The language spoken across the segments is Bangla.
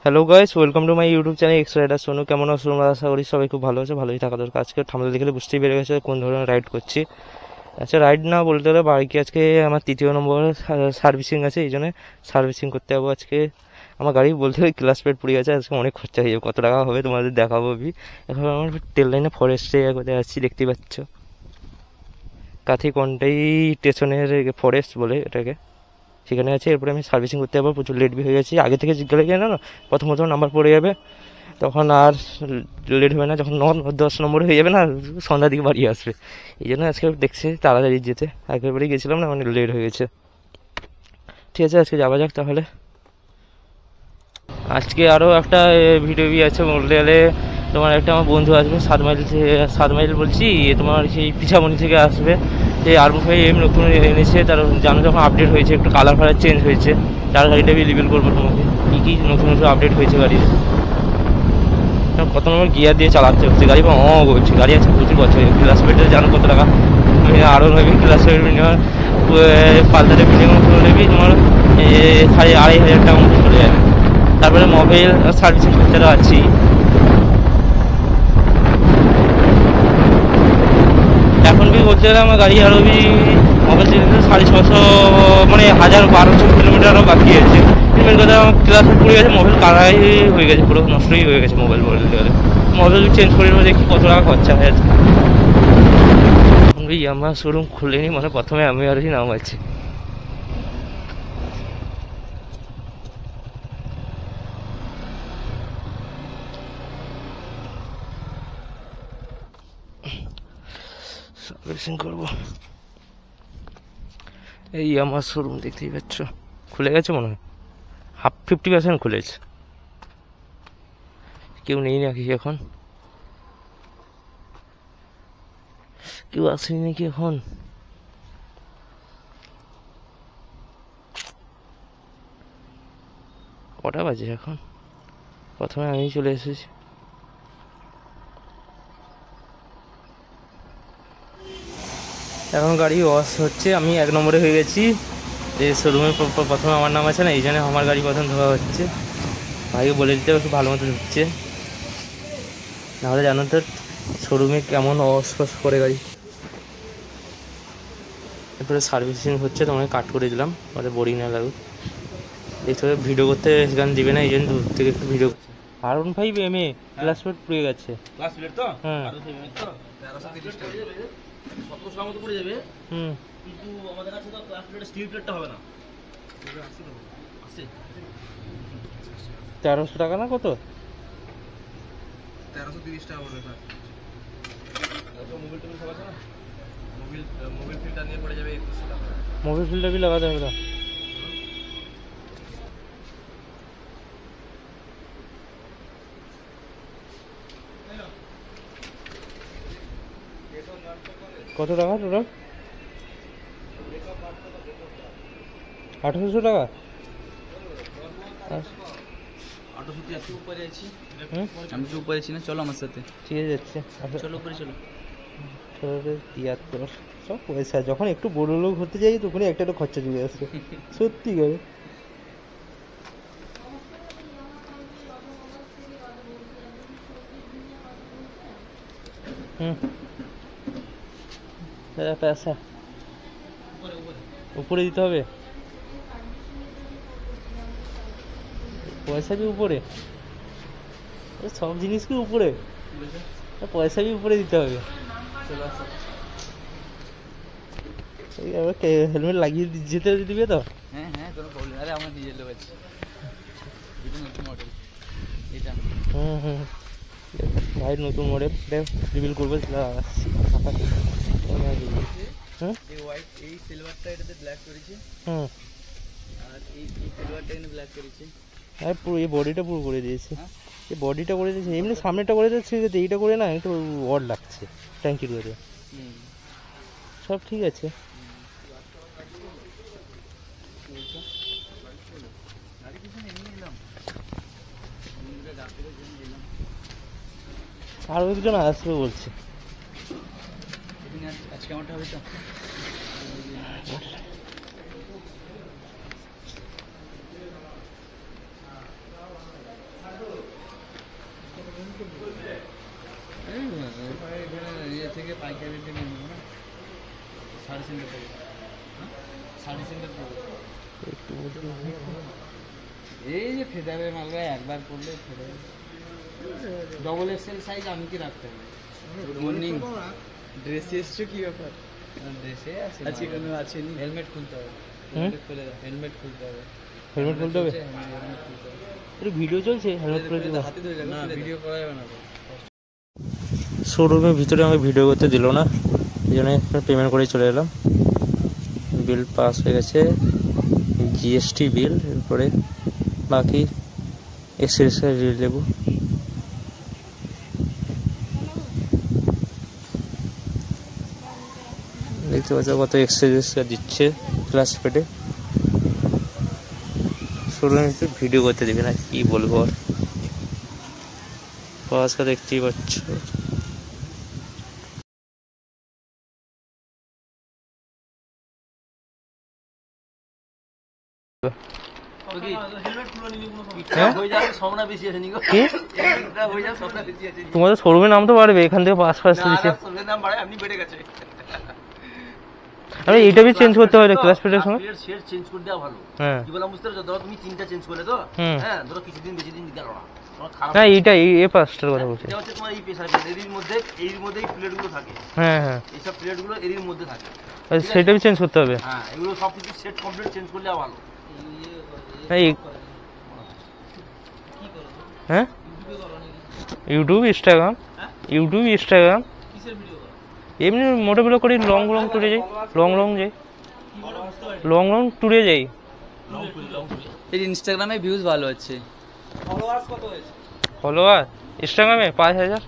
Hello guys, welcome to my YouTube channel X rider Sonu. কেমন আছো তোমরা? আশা করি সবাই খুব ভালো আছে, ভালোই থাকা দরকার। আজকে থাম্বনেল দেখলে বুঝতেই পেরে গেছে কোন ধরনের রাইড করছি। আচ্ছা, রাইড না বলতে হলে বাইকে আজকে আমার তৃতীয় নম্বর সার্ভিসিং আছে, এই জন্য সার্ভিসিং করতে যাবো আজকে। আমার গাড়ি বলতে গেলে ক্লাস প্লেট পুড়ে গেছে, আজকে অনেক খরচা হয়ে যাবে। কত টাকা হবে তোমাদের দেখাবো। এখন আমার টেল লাইনে ফরেস্টে কোথায় আসছি দেখতেই পাচ্ছ, কাথিকন্টাই স্টেশনের ফরেস্ট বলে এটাকে, সেখানে আছে। এরপরে আমি সার্ভিসিং করতে যাবো, প্রচুর লেট হয়ে গেছি। আগে থেকে জিজ্ঞাসা গেলে না প্রথম নাম্বার পড়ে যাবে, তখন আর লেট হবে না। যখন 9-10 নম্বরে হয়ে যাবে না, সন্ধ্যার দিকে বাড়ি আসবে। এই জন্য আজকে দেখছি তাড়াতাড়ি যেতে, একেবারেই গেছিলাম না, মানে লেট হয়ে গেছে। ঠিক আছে, আজকে যাওয়া যাক তাহলে। আজকে আরও একটা ভিডিও আছে বলতে গেলে। তোমার একটা আমার বন্ধু আসবে 7 মাইল বলছি, তোমার সেই পিছামণি থেকে আসবে। যে R15 নতুন এনেছে, তার জানো যখন আপডেট হয়েছে, একটু কালার ফালার চেঞ্জ হয়েছে। তার গাড়িটা আমি রিভিল করবো তোমাকে, কী নতুন আপডেট হয়েছে গাড়ির। কত নম্বর গিয়ার দিয়ে চালাতে হচ্ছে গাড়ি, বা বলছি গাড়ি আছে প্রচুর বছর। ক্লাস প্লেটে জানো কত টাকা, আরও নেবে ক্লাস প্লেট মিনিমাম পাল্টাতে মিনিমাম নেবি তোমার 2,500 টাকা মতো চলে যাবে। তারপরে মোবাইল সার্ভিসিং খরচাটা আছেই। এখন কি বলতে গেলে আমার গাড়ি আরও মোবাইল চেঞ্জ 650, মানে 1200 কিলোমিটারও বাকি আছে। মেন কথা আমার ক্লাস পড়ে গেছে, মোবাইল কারাই হয়ে গেছে, পুরো নষ্টই হয়ে গেছে মোবাইল বলতে গেলে। মোবাইল চেঞ্জ করে দেখি কত টাকা খরচা হয়ে যাচ্ছে। আমার শোরুম খুলেনি, মানে প্রথমে আমি আর কি নাম আছে। সার্ভিসিং করবো, এই আমার শোরুম দেখতেই পাচ্ছ, খুলে গেছে মনে হয়, 50% খুলেছে। কেউ নেই নাকি এখন? কেউ আসেনি নাকি এখন? কটা বাজে এখন? প্রথমে আমি চলে এসেছি। এখন গাড়ি ওয়াশ হচ্ছে, আমি 1 নম্বরে হয়ে গেছি। এই শোরুমে প্রথমে আমার নাম আছে না, এই জন্য আমার গাড়ি প্রথম ধোয়া হচ্ছে। ভাইকে বলে দিতে একটু ভালো মতো ধুচ্ছে, নাহলে জানো তো শোরুমে কেমন ওয়াশ করে গাড়ি। এরপরে সার্ভিসিং হচ্ছে, তোমাকে কাট করে দিলাম, ওটা বোরিং না লাগুক। দেখতে হবে ভিডিও করতে সেখানে দিবে না, এই জন্য দূর থেকে একটু video. R15 MA class plate পুড়ে গেছে। ক্লাস প্লেট তো? হ্যাঁ, 1330 টাকা। 1700 মতো পড়ে যাবে। কিন্তু আমাদের কাছে তো ক্লাস প্লেটের স্টিল প্লেটটা হবে না। আছে 1300 টাকা না কত? 1330 টাকা পড়বে স্যার। মোবাইল টোবিল সব আছে না? মোবাইল ফিল্টার নিয়ে পড়ে যাবে 2100 টাকা। মোবাইল ফিল্টার भी लगाते হবে না? কত টাকা টোটাল? 1800 টাকা। 883 উপরে আছি। আমি তো উপরে আছি না, চলো আমার সাথে। ঠিক আছে, যাচ্ছে। চলো উপরে চলো। 73 সব পয়সা। যখন একটু বড় লোক হতে যাই তখনই একটা খরচা চলে আসছে, সত্যি করে। পয়সা উপরে দিতে হবে, পয়সা भी উপরে, সব জিনিস কি উপরে, পয়সা भी উপরে দিতে হবে। হেলমেট লাগিয়ে যেতে দিবে তো? হ্যাঁ হ্যাঁ, কোনো প্রবলেম। আরে আমরা নিজে লোক আছি, এটা নতুন মডেল এটা। ভাই নতুন মডেল দেখ, রিভিল করবো। এই হোয়াইট, এই সিলভারটা এটাতে ব্ল্যাক করেছি। আর এই সিলভারটা এখানে ব্ল্যাক করেছি। হ্যাঁ, পুরো এই বডিটা পুরো করে দিয়েছে। এই বডিটা করে দিয়েছে, এমনি সামনেটা করে দিয়েছে, এইটা করে না একটু অড লাগছে ট্যাঙ্কির করে। সব ঠিক আছে। আরও একজন আসবে বলছে। আজকে আমারটা হবে তো? ইয়ে থেকে পাইকারি থেকে নেবো না, 3.5 টাকা, 3.5 টাকা। এই যে ফেদারের মাল ভাই, একবার করলে ফেদার ডবল এক্সেল সাইজ আমি কি রাখতে হবে? Good morning. ড্রেসে এসছো কি ব্যাপার? ড্রেসে আছে, আজকে কোনো আছে নি। হেলমেট খুলতে হবে, হেলমেট খুলে দাও, হেলমেট খুলতে হবে, হেলমেট খুলতে হবে। এটা ভিডিও চলছে, হেলমেট খুলে দিও। হাতে ধরে যাবে না, ভিডিও করা যাবে না। শোরুমের ভিতরে আমাকে ভিডিও করতে দিল না, এই জন্য পেমেন্ট করে চলে এলাম। বিল পাস হয়ে গেছে, জিএসটি বিল, এরপরে বাকি এক্সেস দেবো। দেখতে পাচ্ছ কত এক্সেস দিচ্ছে ক্লাস পেটে। শোরুমে একটু ভিডিও করতে দেবে না, কি বলবো আর। পাসটা দেখতেই পাচ্ছ। তোমাদের শোরুমে নাম তো বাড়বে, এখান থেকে পাস ফাস দিচ্ছে। আরে এইটা বি চেঞ্জ করতে হয় ক্লাস পেটের সময়। শেড চেঞ্জ করে দেওয়া ভালো। হ্যাঁ, কি বললাম বুঝতে পারছো? ধরো তুমি 3টা চেঞ্জ করলে তো, হ্যাঁ ধরো কিছুদিন বেশি দিন দিতে পারো না, তোমার খারাপ। না এইটা এই পাসটার কথা বলছি। এটা হচ্ছে তোমার এই প্রেসার এরির মধ্যে, এরির মধ্যে এই প্লেটগুলো থাকে। হ্যাঁ হ্যাঁ, এই সব প্লেটগুলো এরির মধ্যে থাকে। সেটা বি চেঞ্জ করতে হবে। হ্যাঁ, এগুলো সব কিছু সেট কমপ্লিট চেঞ্জ করলে ভালো। হ্যাঁ, ইউটিউব ইনস্টাগ্রাম, ইউটিউব ইনস্টাগ্রাম এমনি মোটো ব্লগ করি। লং লং ট্যুরে যাই, লং লং ট্যুরে যাই। এর ইনস্টাগ্রামে ভিউজ ভালো আছে। ফলোয়ার ইনস্টাগ্রামে 5000,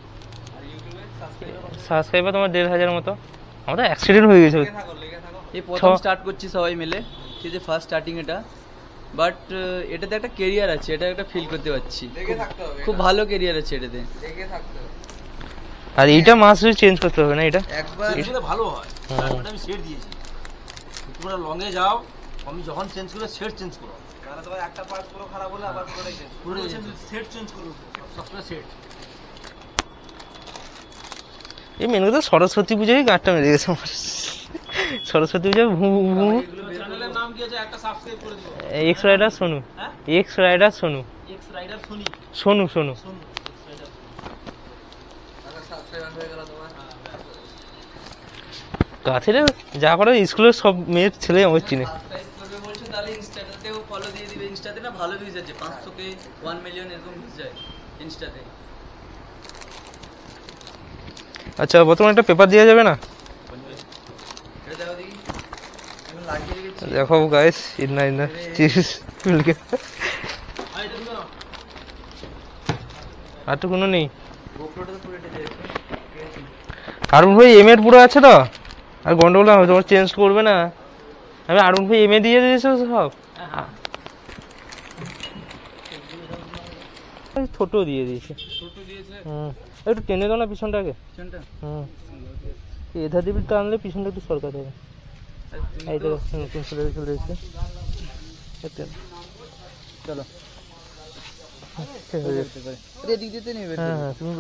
সাবস্ক্রাইবার তোমার 1500 মতো। আমাদের অ্যাক্সিডেন্ট হয়ে গেছে। এই প্রথম স্টার্ট করছি সবাই মিলে, ঠিক আছে, ফার্স্ট স্টার্টিং এটা। বাট এটাতে একটা কেরিয়ার আছে, এটা একটা ফিল করতে পারছি। খুব ভালো কেরিয়ার আছে এটাতে। আর এইটা মাসে চেঞ্জ করতে হবে না, এটা একবার এটা ভালো হয়। এটা আমি সেট দিয়েছি। তোমরা লং এ যাও, আমি যখন চেঞ্জ করলে সেট চেঞ্জ করো। কারণ তোমার একটা পার্ট পুরো খারাপ হলে আবার পুরোটাই চেঞ্জ করো। পুরো সেট চেঞ্জ করো, সবসময় সেট। এই মেন কথা সরস্বতী পুজোয় গাঁটটা মেরে গেছে আমার। সরস্বতী পুজোয় চ্যানেলের নাম কি আছে? একটা সাবস্ক্রাইব করে দিও। X rider Sonu, X rider Sonu, X rider Soni, Sonu Sonu. কাছে যা করে স্কুলের সব মেয়ের ছেলে আমার চিনে। তাহলে ইনস্টাতেও ফলো দিয়ে দিবে। ইনস্টাতে না ভালো ভিউজ আছে, 500k 1 মিলিয়ন এরকম ভিউজ যায় ইনস্টাতে। আচ্ছা, বর্তমানে একটা পেপার দেওয়া যাবে না? এটা দাও দেখি, আমি লাগিয়ে রেখেছি। দেখো গাইস, ইন্না চিজ মিলকে আর তো কোনো নেই। গোপ্রোটা তো পুরো এটা দিয়েছে। আরুন ভাই এম এর পুরো আছে তো, আর গন্ডগোল হবে, তোমার চেঞ্জ করবে না। আমি আরুন ভাই এম এ দিয়ে দিয়েছো সব, ছোট দিয়ে দিয়েছে। একটু টেনে দাও না পিছনটাকে। এধার দিবি টানলে পিছনটা একটু সরকার হবে। এই তো নতুন চলে এসেছে। চলো দিক দিতে নেবে। হ্যাঁ, তুমি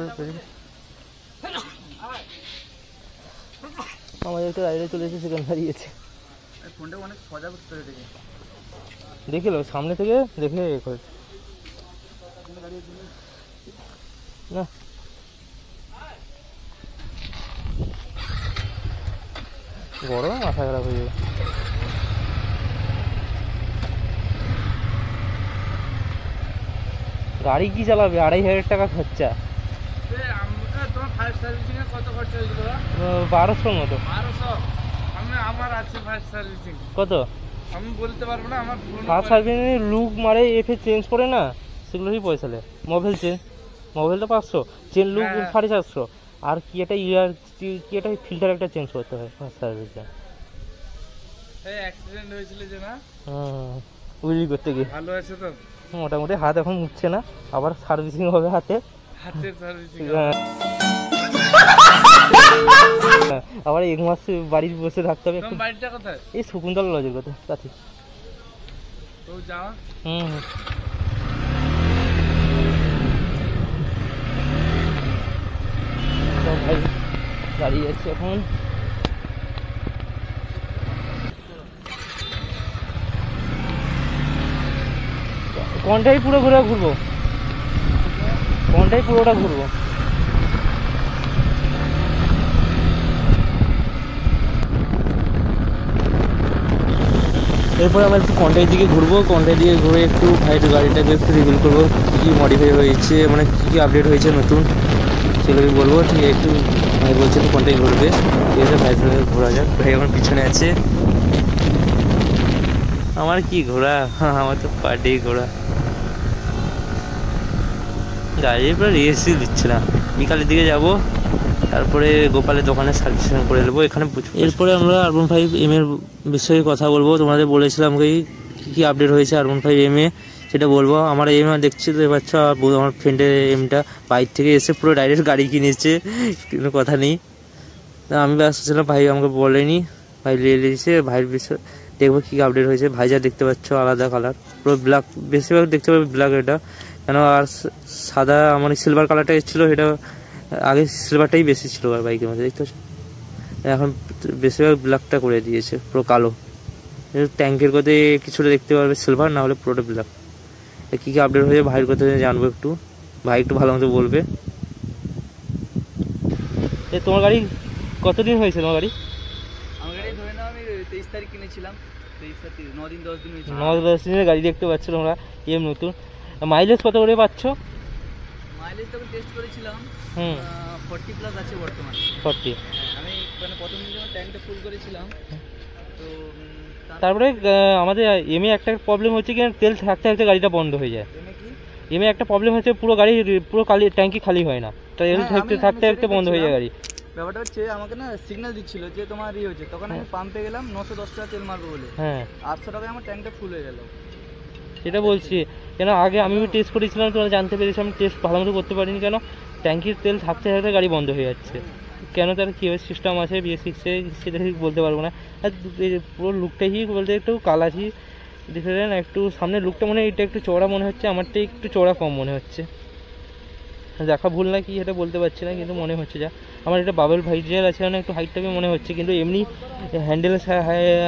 আমাদের একটা রাইডে চলে এসেছে, সেখানে দাঁড়িয়েছে। ফোনটা অনেক সজা করতে হবে দেখে। দেখে লো সামনে থেকে, দেখে করে না। গরম মাথা খারাপ হয়ে যাবে। গাড়ি কি চালাবে? 2500 টাকা খরচা। 1200 মতো। কত আমি বলতে পারবো না। আমার ফার্স্ট সার্ভিসিং লুক মারে, এফে চেঞ্জ করে না, সেগুলোরই পয়সা নেয়। মোবাইল চেঞ্জ, মোবাইলটা 500, চেন লুক 450, আর কি একটা কি একটা ফিল্টার একটা চেঞ্জ করতে হয় ফার্স্ট সার্ভিসে। অ্যাক্সিডেন্ট হয়েছিল যে না, উইল করতে গিয়ে। ভালো আছে তো? মোটামুটি হাত এখন উঠছে না, আবার সার্ভিসিং হবে হাতে। হাতের সার্ভিসিং আবার 1 মাস বাড়ির বসে থাকতে হবে। তোমার বাড়িটা কোথায়? এই শকুন্তলা লজের কথা কাছে। তো যাওয়া। দাঁড়িয়ে যাচ্ছি এখন। কোনটাই পুরো ঘুরবো, কোনটাই পুরোটা ঘুরবো। এরপরে আমরা একটু কন্টাই দিকে ঘুরবো, কন্টাই দিকে ঘুরে একটু ভাইয়ের গাড়িটাকে একটু রিভিল করবো, কী কী মডিফাই হয়েছে, মানে কী কী আপডেট হয়েছে নতুন, সেগুলো বলবো। ঠিক একটু ভাই বলছে তো কন্টাই ঘুরবে, ঠিক আছে ভাইয়ের সঙ্গে ঘোরা যাক। ভাই আমার পিছনে আছে। আমার কি ঘোরা, আমার তো পার্টি ঘোরা, গাড়ির পুরো রেসই দিচ্ছে না। বিকালের দিকে যাব, তারপরে গোপালের দোকানে সার্ভিসিং করে নেবো এখানে। এরপরে আমরা R15M এর বিষয়ে কথা বলবো। তোমাদের বলেছিলাম কী কী আপডেট হয়েছে R15M এ, সেটা বলবো। আমার এম দেখছি তো পাচ্ছ, আমার ফ্রেন্ডের এমটা বাইক থেকে এসে পুরো ডাইরেক্ট গাড়ি কিনেছে, কোনো কথা নেই। আমি ব্যস্ত ছিলাম, ভাই আমাকে বলেনি, ভাই নিয়ে নিয়েছে। ভাইয়ের বিষয় দেখবো কী আপডেট হয়েছে। ভাই যা দেখতে পাচ্ছ আলাদা কালার, পুরো ব্ল্যাক, বেশিরভাগ দেখতে পাবে ব্ল্যাক এটা, কেন আর সাদা আমার সিলভার কালারটা এসেছিলো, এটা আগে সিলভারটাই বেশি ছিল আর বাইকের মধ্যে, দেখতে পাচ্ছ। এখন বেশিরভাগ ব্ল্যাকটা করে দিয়েছে, পুরো কালো। ট্যাঙ্কের কথা কিছুটা দেখতে পারবে সিলভার, না হলে পুরোটা ব্ল্যাক। কী কী আপডেট হয়েছে ভাইয়ের কথা জানবো একটু, ভাই একটু ভালো মতো বলবে। তোমার গাড়ি কতদিন হয়েছে? তোমার গাড়ি আমার গাড়ি ধরে নাও আমি 23 তারিখ কিনেছিলাম, 23 তারিখ 9 দিন 10 দিন হয়েছে। 9-10 দিনের গাড়ি দেখতে পাচ্ছ তোমরা, এম নতুন। মাইলেজ কত করে পাচ্ছ? মাইলেজ তো টেস্ট করেছিলাম, 40 প্লাস আছে বর্তমানে। 40। আমি মানে প্রথম দিন যখন ট্যাঙ্কটা ফুল করেছিলাম, তো তারপরে আমাদের এমে একটা প্রবলেম হচ্ছে কি, তেল থাকতে থাকতে গাড়িটা বন্ধ হয়ে যায়। এমে একটা প্রবলেম হচ্ছে, পুরো গাড়ি পুরো ট্যাঙ্কি খালি হয় না, তেল থাকতে থাকতে থাকতে বন্ধ হয়ে যায় গাড়ি। ব্যাপারটা হচ্ছে আমাকে না সিগন্যাল দিচ্ছিল যে তোমার ইয়ে হচ্ছে, তখন আমি পাম্পে গেলাম 910 টাকা তেল মারবো বলে, 800 টাকায় আমার ট্যাঙ্কটা ফুল হয়ে গেল। সেটা বলছি, কেন আগে আমিও টেস্ট করেছিলাম, তোমরা জানতে পেরেছি, আমি টেস্ট ভালো মতো করতে পারিনি। কেন ট্যাঙ্কির তেল থাকতে থাকতে গাড়ি বন্ধ হয়ে যাচ্ছে, কেন তার কীভাবে সিস্টেম আছে BS6-এ সেটা ঠিক বলতে পারবো না। আর পুরো লুকটাই বলতে একটু কালারই ডিফারেন্ট, একটু সামনের লুকটা মনে হয় এটা একটু চওড়া মনে হচ্ছে, আমারটা একটু চওড়া কম মনে হচ্ছে। দেখা ভুল না কি এটা বলতে পারছি না, কিন্তু মনে হচ্ছে যা আমার এটা বাবল ভাইজেল আছে না, একটু হাইটটাকে মনে হচ্ছে। কিন্তু এমনি হ্যান্ডেল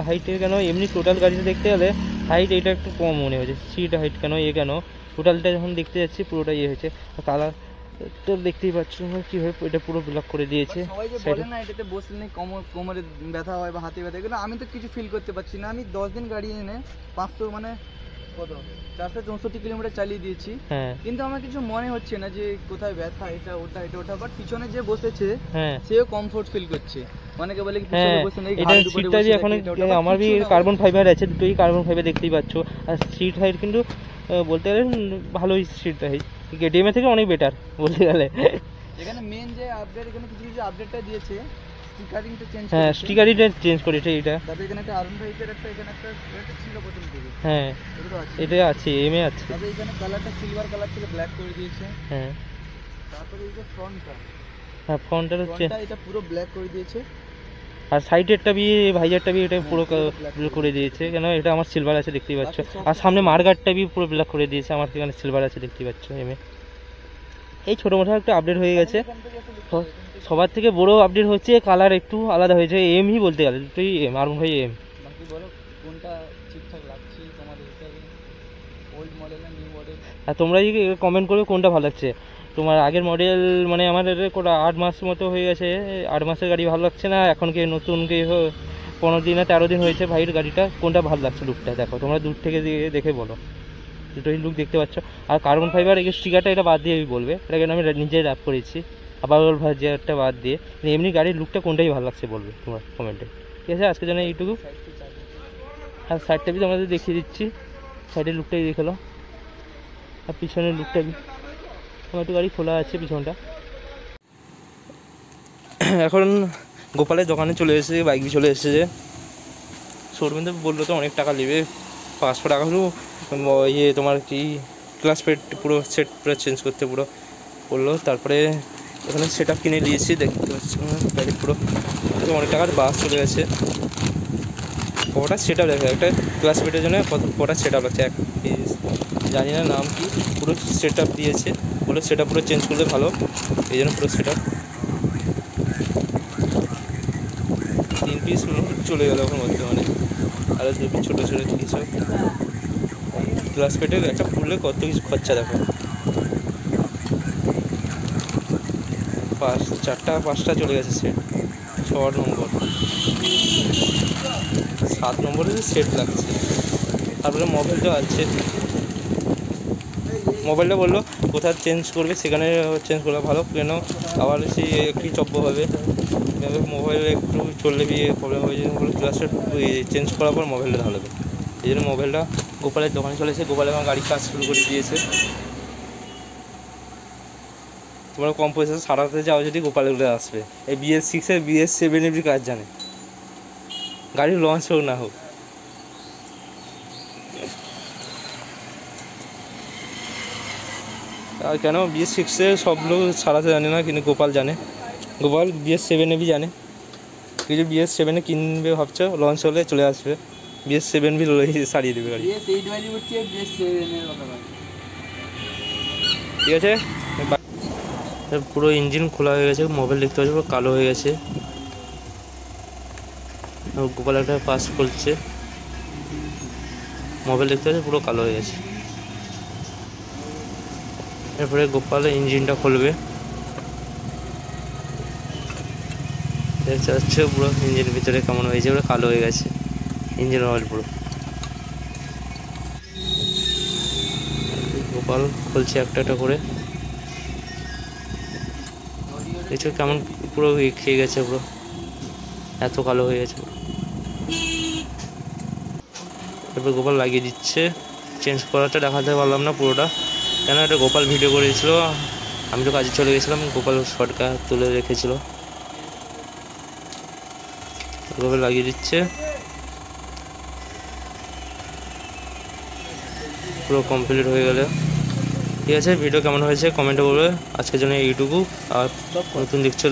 হাইটের কেন, এমনি টোটাল গাড়িতে দেখতে গেলে হাইট এটা একটু কম মনে হচ্ছে। সিট হাইট কেন, কেন টোটালটা যখন দেখতে যাচ্ছি পুরোটা হয়েছে। কালার তো দেখতেই পাচ্ছ কীভাবে এটা পুরো ব্লক করে দিয়েছে। সবাই যে বলে না এটাতে বসলে কোমরে ব্যথা হয় বা হাতে ব্যথা, কিন্তু আমি তো কিছু ফিল করতে পারছি না। আমি 10 দিন গাড়ি এনে 500 মানে কত 464 কিলোমিটার চালিয়ে দিয়েছি, কিন্তু আমার কিছু মনে হচ্ছে না যে কোথায় ব্যথা, এটা ওটা এটা ওটা। বাট পিছনে যে বসেছে সেও কমফোর্ট ফিল করছে। অনেকে বলে কি পিছনে বসে নেই, এটা সিটটা যে এখন আমার বি কার্বন ফাইবার আছে, দুটোই কার্বন ফাইবার দেখতেই পাচ্ছ। আর সিট হাইট কিন্তু বলতে গেলে ভালোই সিট হাইট, KTM থেকে অনেক বেটার বলতে গেলে। এখানে মেন যে আপডেট, এখানে কিছু কিছু আপডেটটা দিয়েছে, স্টিকারিংটা চেঞ্জ করেছে। হ্যাঁ, স্টিকারিংটা চেঞ্জ করেছে এটা। তারপরে এখানে একটা আরন ভাইজের একটা, এখানে একটা ছিল প্রথম থেকে। হ্যাঁ, এটা আছে, এমএ আছে। তবে এখানে কালারটা সিলভার কালার থেকে ব্ল্যাক করে দিয়েছে। হ্যাঁ, তারপরে এই যে ফ্রন্টটা, হ্যাঁ ফ্রন্টটা হচ্ছে এটা পুরো ব্ল্যাক করে দিয়েছে। আর সাইডেরটা বি ভাইজারটা বি এটা পুরো ব্ল্যাক করে দিয়েছে, কেন এটা আমার সিলভার আছে দেখতেই পাচ্ছ। আর সামনে মার্গারটা বি পুরো ব্ল্যাক করে দিয়েছে, আমার সেখানে সিলভার আছে দেখতেই পাচ্ছ। এমএ এই ছোটো মোটো একটা আপডেট হয়ে গেছে। সবার থেকে বড় আপডেট হচ্ছে কালার একটু আলাদা হয়েছে, এমই বলতে গেলে দুটোই এম, আর ভাই এম। বাকি বলো কোনটা ঠিকঠাক লাগছে তোমাদের হিসাবে, ওল্ড মডেল না নিউ মডেল? আর তোমরা কমেন্ট করবে কোনটা ভালো লাগছে তোমার। আগের মডেল মানে আমাদের 8 মাস মতো হয়ে গেছে, 8 মাসের গাড়ি ভালো লাগছে না, এখন কি নতুন কি 15 দিন না 13 দিন হয়েছে ভাইয়ের গাড়িটা, কোনটা ভালো লাগছে লুকটা দেখো তোমরা দূর থেকে দেখে বলো। দুটোই লুক দেখতে পাচ্ছ। আর কার্বন ফাইবার এই স্টিকারটা এটা বাদ দিয়ে বলবে, এটা কেন আমি নিজে র্যাপ করেছি, আবার ভাইজারটা বাদ দিয়ে। এমনি গাড়ির লুকটা কোনটাই ভালো লাগছে বলবে তোমার কমেন্টে, ঠিক আছে? আজকের জন্য এইটুকু। আর সাইডটা বি তোমাদের দেখিয়ে দিচ্ছি, সাইডের লুকটাই দেখলো, আর পিছনের লুকটা আমার একটু গাড়ি খোলা আছে পিছনটা। এখন গোপালের দোকানে চলে এসেছে, বাইক চলে এসেছে। শোরুমে তো বললো তো অনেক টাকা নেবে, 500 টাকা হলেও ইয়ে তোমার কি ক্লাস প্লেট পুরো সেট পুরো চেঞ্জ করতে পুরো বললো। তারপরে এখানে সেট আপ কিনে দিয়েছি, দেখতে পাচ্ছি গাড়ি পুরো অনেক টাকার বাস চলে গেছে। কটা সেট আপ দেখে একটা ক্লাস প্লেটের জন্য কটা সেট আপ লাগছে, এক জানি না নাম কি, পুরো সেট আপ দিয়েছে বলে সেটা পুরো চেঞ্জ করলে ভালো, এই জন্য পুরো সেট আপ। পিস চলে গেল এখন বর্তমানে। আর ছোটো ছোটো জিনিস গ্লাস পেটে একটা ফুললে কত কিছু খরচা দেখো। 4টা 5টা চলে গেছে সেট। 6 নম্বর 7 নম্বরে সেট লাগছে। তারপরে মোবাইলটা আছে, মোবাইলটা বললো কোথায় চেঞ্জ করবে সেখানে চেঞ্জ করা ভালো, কেন আবার সেই একই চব্য হবে। মোবাইল একটু চললে প্রবলেম হয়ে যায়, বলে গ্লাসটা চেঞ্জ করার পর মোবাইলটা ঢালাবে। এই জন্য মোবাইলটা গোপালের দোকানে চলেছে। গোপাল এখন গাড়ির কাজ শুরু করে দিয়েছে। তোমরা কম পয়সা সারাতে যাও যদি গোপালগুলো আসবে। এই BS6 এর BS7 এর কাজ জানে, গাড়ি লঞ্চ হোক না হোক। আর কেন BS6 এ সব লোক সারাতে জানে না, কিন্তু গোপাল জানে। গোপাল BS7 বি জানে। কিছু BS7 কিনবে ভাবছো, লঞ্চ হলে চলে আসবে BS7 বি সারিয়ে দেবে গাড়ি। ঠিক আছে, পুরো ইঞ্জিন খোলা হয়ে গেছে। মোবাইল দেখতে পাচ্ছি পুরো কালো হয়ে গেছে। গোপাল একটা পাস করছে, মোবাইল দেখতে পাচ্ছি পুরো কালো হয়ে গেছে। এরপরে গোপাল ইঞ্জিনটা খুলবে, দেখতে পাচ্ছ পুরো ইঞ্জিনের ভিতরে কেমন হয়েছে, পুরো কালো হয়ে গেছে ইঞ্জিন অয়েল পুরো। গোপাল খুলছে একটা একটা করে, দেখছো কেমন পুরো খেয়ে গেছে, পুরো এত কালো হয়ে গেছে পুরো। এরপর গোপাল লাগিয়ে দিচ্ছে। চেঞ্জ করাটা দেখাতে পারলাম না পুরোটা, কেন এটা গোপাল ভিডিও করেছিল, আমি তো কাজে চলে গেছিলাম। গোপাল শর্টকা তুলে রেখেছিল। গোপাল লাগিয়ে দিচ্ছে, পুরো কমপ্লিট হয়ে গেলে। ঠিক আছে, ভিডিও কেমন হয়েছে কমেন্টে বলবে। আজকের জন্য এইটুকু। আর নতুন দেখছো